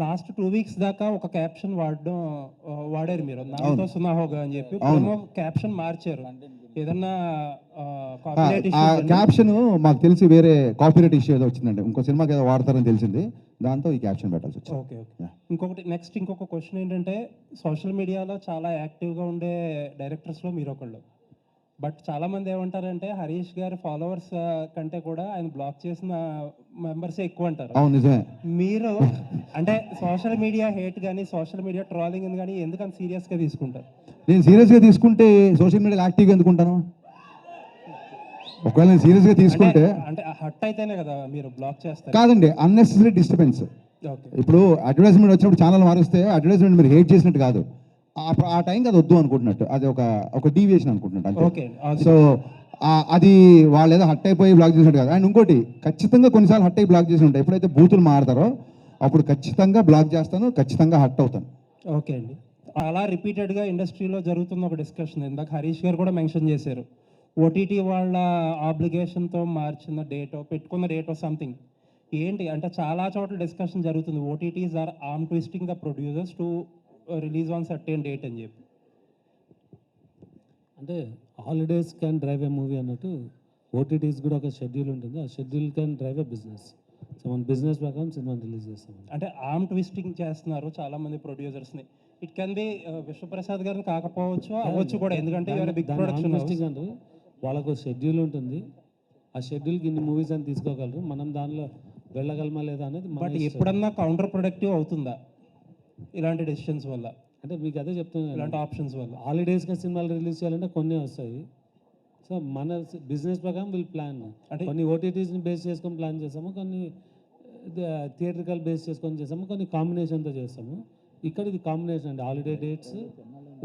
Last 2 weeks దాకా ఒక caption వాడారు మీరు. నాతో అవును. సునాహోగా అని చెప్పి. అవును. ఇప్పుడేమో క్యాప్షన్ మార్చారు. ఏదన్నా కాపీరైట్ ఆ ఇష్యూస్ క్యాప్షన్ మాకు తెలిసి వేరే కాపీరైట్ ఇష్యూ ఏదో వచ్చిందండి. ఇంకో సినిమాకి ఏదో వాడతారని తెలిసింది. దాంతో ఈ క్యాప్షన్ పెట్టాల్సి వచ్చింది. ఓకే. ఓకే. ఇంకొక క్వశ్చన్ ఏంటంటే, సోషల్ మీడియాలో చాలా యాక్టివ్‌గా ఉండే డైరెక్టర్స్‌లో మీరొకళ్ళు. బట్ చాలామంది ఏమంటారంటే, హరీష్ గారి ఫాలోవర్స్ కంటే కూడా ఆయన బ్లాక్ చేసిన మెంబర్సే ఎక్కువంటారు. అవును, నిజమే. మీరు అంటే సోషల్ మీడియా హేట్ గాని, సోషల్ మీడియా ట్రోలింగ్‌ని గాని ఎందుకంత సీరియస్‌గా తీసుకుంటారు? నేను సీరియస్గా తీసుకుంటే సోషల్ మీడియాలో యాక్టివ్గా ఎందుకుంటాను? ఒకవేళ నేను సీరియస్గా తీసుకుంటే అంటే హర్ట్ అయితేనే కదా మీరు బ్లాక్ చేస్తారు. కాదండి, అన్నెసెసరీ డిస్టర్బెన్స్. ఓకే. ఇప్పుడు అడ్వర్టైజ్మెంట్ వచ్చినప్పుడు ఛానల్ మారిస్తే అడ్వర్టైజ్మెంట్ మీరు హేట్ చేసినట్టు కాదు, ఆ టైంకి అది వద్దు అనుకుంటున్నట్టు, అది ఒక డీవియేషన్ అనుకుంటున్నట్టు ఓకే. అంతే. సో అది వాళ్ళు ఏదో హట్ అయిపోయి బ్లాక్ చేసినట్టు కాదు. అండ్ ఇంకోటి, ఖచ్చితంగా కొన్నిసార్లు హట్ అయి బ్లాక్ చేసి ఉంటాయి. ఎప్పుడైతే బూతులు మాడతారో అప్పుడు ఖచ్చితంగా బ్లాక్ చేస్తాను, ఖచ్చితంగా హట్ అవుతాను. ఓకే అండి. అలా రిపీటెడ్గా ఇండస్ట్రీలో జరుగుతున్న ఒక డిస్కషన్ ఇందాక హరీష్ గారు కూడా మెన్షన్ చేశారు. ఓటీటీ వాళ్ళ ఆబ్లిగేషన్తో మార్చిన డేటో పెట్టుకున్న డేటో సంథింగ్ ఏంటి అంటే చాలా చోట్ల డిస్కషన్ జరుగుతుంది. OTTs are arm twisting the producers to release on certain date అని చెప్పి. అంటే holidays can drive a movie అన్నట్టు ఓటీటీస్ కూడా ఒక షెడ్యూల్ ఉంటుంది. ఆ schedule can drive a business. So మన బిజినెస్ ప్రకారం సినిమాని రిలీజ్ చేస్తాం. అంటే ఆర్మ్ ట్విస్టింగ్ చేస్తున్నారు చాలామంది ప్రొడ్యూసర్స్ని. ఇట్ కెన్ బి విశ్వప్రసాద్ గారిని కాకపోవచ్చు, అవ్వచ్చు కూడా, ఎందుకంటే బిగ్ ప్రొడక్షన్ అంటే వాళ్ళకు షెడ్యూల్ ఉంటుంది. ఆ షెడ్యూల్కి ఇన్ని మూవీస్ అని తీసుకోగలరు. మనం దానిలో వెళ్ళగలమా లేదా అనేది. బట్ ఎప్పుడన్నా కౌంటర్ ప్రొడక్టివ్ అవుతుందా ఇలాంటి డెసిషన్స్ వల్ల? అంటే మీకు అదే చెప్తున్నాను, ఇలాంటి ఆప్షన్స్ వల్ల హాలిడేస్గా సినిమాలు రిలీజ్ చేయాలంటే కొన్ని వస్తాయి. సో మన బిజినెస్ ప్రకారం వీళ్ళు ప్లాన్ అంటే కొన్ని ఓటీటీస్ని బేస్ చేసుకొని ప్లాన్ చేస్తాము, కొన్ని థియేట్రికల్ బేస్ చేసుకొని చేస్తాము, కొన్ని కాంబినేషన్తో చేస్తాము. ఇక్కడ ఇది కాంబినేషన్ అండి, హాలిడే డేట్స్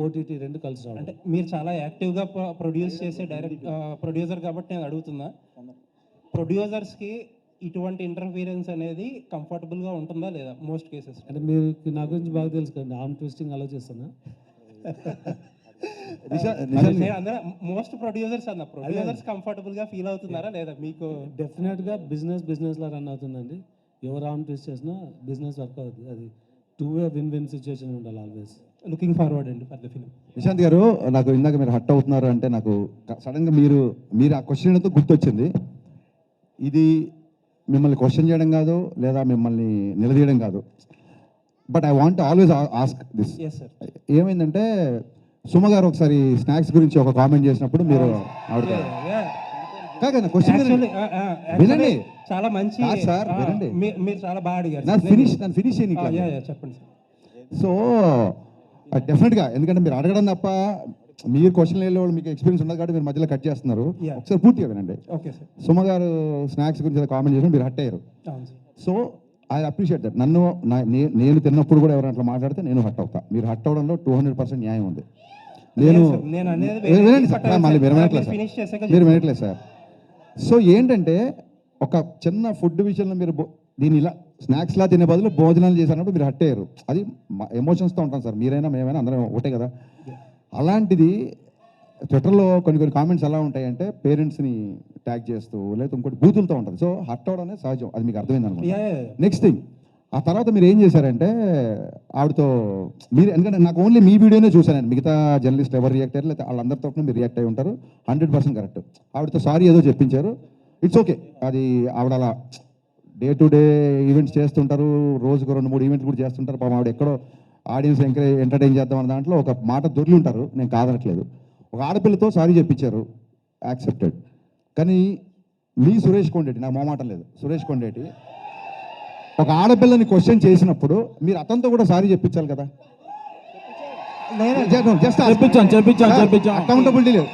ఓటీటీ రెండు కలిసి రావడం. అంటే మీరు చాలా యాక్టివ్గా ప్రొడ్యూస్ చేసే ప్రొడ్యూసర్ కాబట్టి నేను అడుగుతున్నా, ప్రొడ్యూసర్స్కి ఇటువంటి ఇంటర్ఫీరెన్స్ అనేది కంఫర్టబుల్గా ఉంటుందా లేదా మోస్ట్ కేసెస్? అంటే మీరు నా గురించి బాగా తెలుసు కదండి, ఆర్మ్ ట్విస్టింగ్ అలా చేస్తానా? మోస్ట్ ప్రొడ్యూసర్స్ ప్రొడ్యూసర్స్ కంఫర్టబుల్గా ఫీల్ అవుతున్నారా లేదా? మీకు డెఫినెట్గా బిజినెస్లా రన్ అవుతుందండి. ఎవరు ఆర్మ్ ట్విస్ట్ చేసినా బిజినెస్ వర్క్ అవుతుంది. అది two way win win situation ఉండాలి ఆల్వేస్. లుకింగ్ ఫార్వర్డ్ అండి ఫర్ ద ఫిలిం. నిశాంత్ గారు, నాకు ఇందాక మీరు హట్ అవుతున్నారు అంటే నాకు సడన్గా మీరు ఆ క్వశ్చన్ ఏంటో గుర్తొచ్చింది. ఇది మిమ్మల్ని క్వశ్చన్ చేయడం కాదు, లేదా మిమ్మల్ని నిలదీయడం కాదు, but I want always ask this. ఏమైందంటే, సుమ గారు ఒకసారి స్నాక్స్ గురించి ఒక కామెంట్ చేసినప్పుడు మీరు ఆవిడ కాదు క్వశ్చన్ వినండి, చాలా మంచి సార్ వినండి, మీరు చాలా బాగా అడిగారు. నన్ను ఫినిష్ చెప్పండి. సో డెఫినెట్గా, ఎందుకంటే మీరు అడగడం తప్ప మీరు క్వశ్చన్ వెళ్ళే వాళ్ళు మీకు ఎక్స్పీరియన్స్ ఉండదు కాబట్టి మీరు మధ్యలో కట్ చేస్తున్నారు. ఒకసారి పూర్తిగా వినండి. Okay sir. సుమ గారు స్నాక్స్ గురించి కామెంట్ చేసి మీరు హట్ అయ్యారు. So I appreciate that. నేను తిన్నప్పుడు కూడా ఎవరైనా అట్లా మాట్లాడితే నేను హట్ అవుతా. మీరు హట్ అవడంలో 200% న్యాయం ఉంది. నేను వినండి సార్, మళ్ళీ మీరు వినట్లేదు సార్. సో ఏంటంటే, ఒక చిన్న ఫుడ్ విషయంలో మీరు దీన్ని ఇలా స్నాక్స్లా తినే బదులు భోజనాలు చేసినప్పుడు మీరు హట్ అయ్యారు. అది ఎమోషన్స్తో ఉంటాం సార్, మీరైనా మేమైనా అందరం ఒకటే కదా. అలాంటిది ట్విట్టర్లో కొన్ని కామెంట్స్ ఎలా ఉంటాయంటే, పేరెంట్స్ని ట్యాగ్ చేస్తూ లేదా ఇంకోటి బూతులతో ఉంటుంది. సో హట్ అవడం అనేది సహజం, అది మీకు అర్థమైంది అనమాట. నెక్స్ట్ థింగ్, ఆ తర్వాత మీరు ఏం చేశారంటే, ఆవిడతో మీరు, ఎందుకంటే నాకు ఓన్లీ మీ వీడియోనే చూశానండి, మిగతా జర్నలిస్ట్ ఎవరు రియాక్ట్ అయ్యారు లేదా వాళ్ళందరితో మీరు రియాక్ట్ అయ్యి ఉంటారు. 100% కరెక్ట్. ఆవిడతో సారీ ఏదో చెప్పించారు, ఇట్స్ ఓకే. అది ఆవిడ అలా డే టు డే ఈవెంట్స్ చేస్తుంటారు, రోజుకు 2-3 ఈవెంట్లు కూడా చేస్తుంటారు. పాపం ఆవిడ ఎక్కడో ఆడియన్స్ ఎంటర్టైన్ చేద్దాం అన్న దాంట్లో ఒక మాట దొరికి ఉంటారు, నేను కాదనట్లేదు. ఒక ఆడపిల్లతో సారీ చెప్పించారు, యాక్సెప్టెడ్. కానీ మీ సురేష్ కొండేటి, నాకు మొహమాటం లేదు, సురేష్ కొండేటి ఒక ఆడపిల్లని క్వశ్చన్ చేసినప్పుడు మీరు అతనితో కూడా సారీ చెప్పించాలి కదా. అకౌంటబిలిటీ లేదు.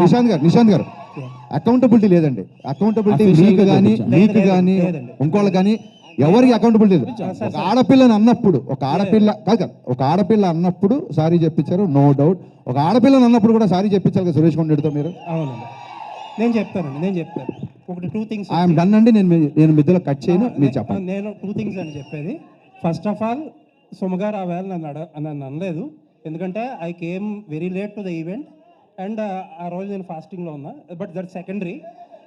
నిశాంత్ గారు అకౌంటబిలిటీ లేదండి. అకౌంటబిలిటీ మీకు కానీ ఇంకోళ్ళు కానీ ఎవరికి అకౌంటబిలిటీ లేదు. ఒక ఆడపిల్లని అన్నప్పుడు ఒక ఆడపిల్ల అన్నప్పుడు సారీ చెప్పించారు, నో డౌట్. ఒక ఆడపిల్లని అన్నప్పుడు కూడా సారీ చెప్పించాలి కదా సురేష్ కొండేటితో మీరు. అవునండి, నేను చెప్తాను. ఒకటి 2 థింగ్స్ ఐఎమ్ డన్ అండి, నేను మధ్యలో కట్ చేయను, మీరు చెప్పండి. నేను 2 థింగ్స్ అని చెప్పేది. ఫస్ట్ ఆఫ్ ఆల్, సుమగారు ఆ వేళ నన్ను అనలేదు, ఎందుకంటే I came very late to the event and ఆ రోజు నేను ఫాస్టింగ్లో ఉన్నా. But that secondary.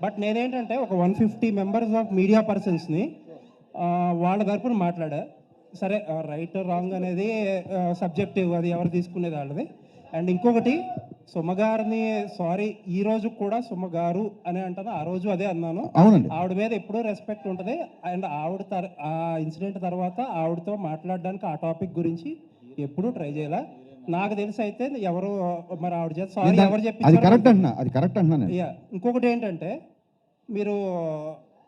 బట్ నేనేంటంటే ఒక 150 మెంబర్స్ ఆఫ్ మీడియా పర్సన్స్ని వాళ్ళ తరపున మాట్లాడా. సరే రైట్ రాంగ్ అనేది సబ్జెక్టివ్, అది ఎవరు తీసుకునేది వాళ్ళది. అండ్ ఇంకొకటి సుమగారిని సారీ ఈ రోజు కూడా సుమగారు అని అంటాను, ఆ రోజు అదే అన్నాను. అవునండి. ఆవిడ మీద ఎప్పుడూ రెస్పెక్ట్ ఉంటుంది. అండ్ ఆవిడ ఆ ఇన్సిడెంట్ తర్వాత ఆవిడతో మాట్లాడడానికి ఆ టాపిక్ గురించి ఎప్పుడూ ట్రై చేయాల. నాకు తెలిసి అయితే ఎవరు మరి ఆవిడ చేత సారీ ఎవరు అది చెప్పి కరెక్ట్ అంటున్నా, అది కరెక్ట్ అంటున్నా నేను. యా, ఇంకొకటి ఏంటంటే మీరు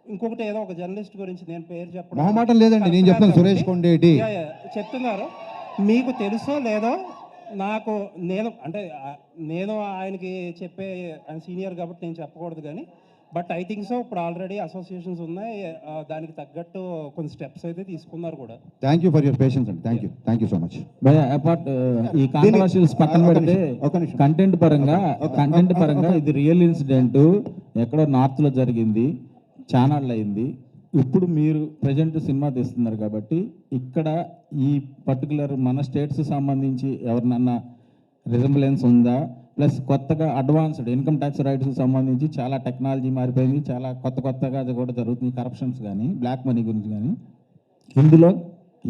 ఇంకొకటి ఏదో ఒక జర్నలిస్ట్ గురించి నేను పేరు చెప్పడం మొహమాటం లేదండి, నేను చెప్తాను. సురేష్ కొండేటి యా, యా, చెప్తున్నారు. మీకు తెలుసో లేదో నాకు, నేను అంటే నేను ఆయనకి చెప్పే, ఆయన సీనియర్ కాబట్టి నేను చెప్పకూడదు కానీ, బట్ ఐ థింక్ సో ఇప్పుడు ఆల్రెడీ అసోసియేషన్స్ ఉన్నాయి, దానికి తగ్గట్టు కొన్ని స్టెప్స్ అయితే తీసుకున్నారు కూడా. Thank you for your patience అండి. Thank you so much. Apart ఈ కాంట్రవర్షియల్స్ పక్కన పెడితే కంటెంట్ పరంగా ఇది రియల్ ఇన్సిడెంట్ ఎక్కడో నార్త్లో జరిగింది, ఛానల్ అయింది. ఇప్పుడు మీరు ప్రజెంట్ సినిమా తీస్తున్నారు కాబట్టి ఇక్కడ ఈ పర్టికులర్ మన స్టేట్స్ సంబంధించి ఎవరినన్నా రిజంబులెన్స్ ఉందా? ప్లస్ కొత్తగా అడ్వాన్స్డ్ ఇన్కమ్ ట్యాక్స్ రైట్స్ సంబంధించి చాలా టెక్నాలజీ మారిపోయింది, చాలా కొత్తగా అది కూడా జరుగుతుంది. కరప్షన్స్ కానీ బ్లాక్ మనీ గురించి కానీ ఇందులో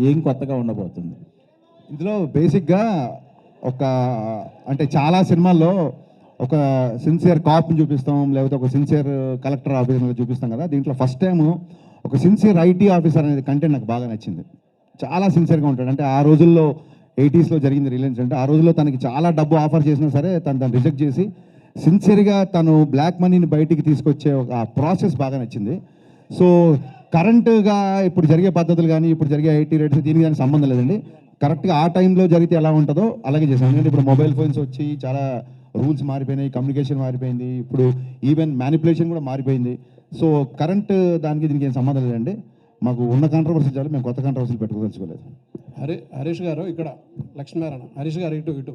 ఏం కొత్తగా ఉండబోతుంది? ఇందులో బేసిక్గా అంటే చాలా సినిమాల్లో ఒక సిన్సియర్ కాప్ని చూపిస్తాం, లేకపోతే ఒక సిన్సియర్ కలెక్టర్ ఆఫీసర్ చూపిస్తాం కదా. దీంట్లో ఫస్ట్ టైం ఒక సిన్సియర్ ఐటీ ఆఫీసర్ అనేది కంటెంట్ నాకు బాగా నచ్చింది. చాలా సిన్సియర్గా ఉంటాడు. అంటే ఆ రోజుల్లో 80s జరిగింది రిలయన్స్ అంటే, ఆ రోజుల్లో తనకి చాలా డబ్బు ఆఫర్ చేసినా సరే తను రిజెక్ట్ చేసి సిన్సియర్గా తను బ్లాక్ మనీని బయటికి తీసుకొచ్చే ఒక ప్రాసెస్ బాగా నచ్చింది. సో కరెంటుగా ఇప్పుడు జరిగే పద్ధతులు కానీ ఇప్పుడు జరిగే ఐటీ రేట్స్ దీనికి కానీ సంబంధం లేదండి. కరెక్ట్గా ఆ టైంలో జరిగితే ఎలా ఉంటుందో అలాగే చేశాను. ఎందుకంటే ఇప్పుడు మొబైల్ ఫోన్స్ వచ్చి చాలా రూల్స్ మారిపోయినాయి, కమ్యూనికేషన్ మారిపోయింది, ఇప్పుడు ఈవెన్ మ్యానిపులేషన్ కూడా మారిపోయింది. సో కరెంట్ దానికి దీనికి ఏం సంబంధం లేదండి. మాకు ఉన్న కాంట్రవర్సీ చాలు, మేము కొత్త కాంట్రవర్సీలు పెట్టుకోదలుచుకోలేదు. హరీష్ గారు ఇక్కడ లక్ష్మీనారాయణ, హరీష్ గారు ఇటు